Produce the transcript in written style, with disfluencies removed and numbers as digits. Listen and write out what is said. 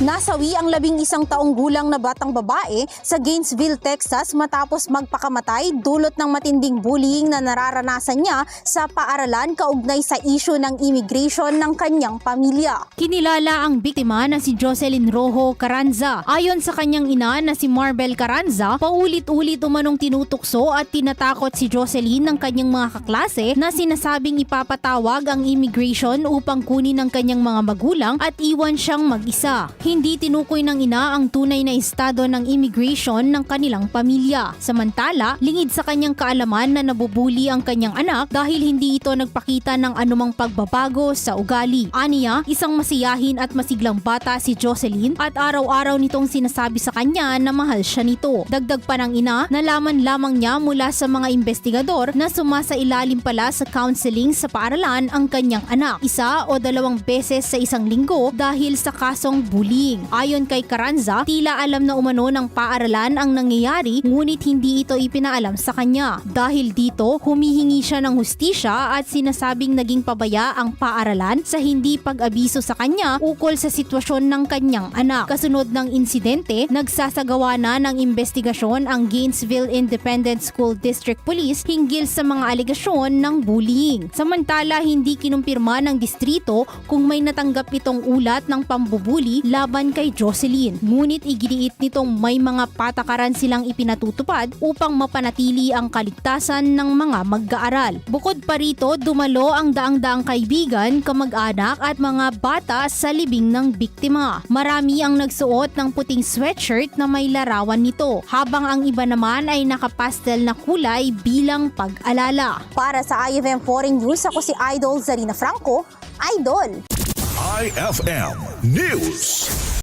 Nasawi ang 11 taong gulang na batang babae sa Gainesville, Texas matapos magpakamatay dulot ng matinding bullying na nararanasan niya sa paaralan kaugnay sa isyu ng immigration ng kanyang pamilya. Kinilala ang biktima na si Jocelyn Rojo Carranza. Ayon sa kanyang ina na si Marbel Carranza, paulit-ulit umanong tinutukso at tinatakot si Jocelyn ng kanyang mga kaklase na sinasabing ipapatawag ang immigration upang kunin ang kanyang mga magulang at iwan siyang mag-isa. Hindi tinukoy ng ina ang tunay na estado ng immigration ng kanilang pamilya. Samantala, lingid sa kanyang kaalaman na nabubuli ang kanyang anak dahil hindi ito nagpakita ng anumang pagbabago sa ugali. Aniya, isang masiyahin at masiglang bata si Jocelyn at araw-araw nitong sinasabi sa kanya na mahal siya nito. Dagdag pa ng ina, nalaman lamang niya mula sa mga investigador na sumasailalim pala sa counseling sa paaralan ang kanyang anak, 1 o 2 beses sa isang linggo dahil sa kasong bullying. Ayon kay Carranza, tila alam na umano ng paaralan ang nangyayari ngunit hindi ito ipinaalam sa kanya. Dahil dito, humihingi siya ng hustisya at sinasabing naging pabaya ang paaralan sa hindi pag-abiso sa kanya ukol sa sitwasyon ng kanyang anak. Kasunod ng insidente, nagsasagawa na ng investigasyon ang Gainesville Independent School District Police hinggil sa mga alegasyon ng bullying. Samantala, hindi kinumpirma ng distrito kung may natanggap itong ulat ng pambubuli laban kay Jocelyn. Ngunit iginiit nitong may mga patakaran silang ipinatutupad upang mapanatili ang kaligtasan ng mga mag-aaral. Bukod pa rito, dumalo ang daang-daang kaibigan, kamag-anak at mga bata sa libing ng biktima. Marami ang nagsuot ng puting sweatshirt na may larawan nito, habang ang iba naman ay nakapastel na kulay bilang pag-alala. Para sa IFM Foreign News, ako si Idol Zarina Franco, Idol! IFM News.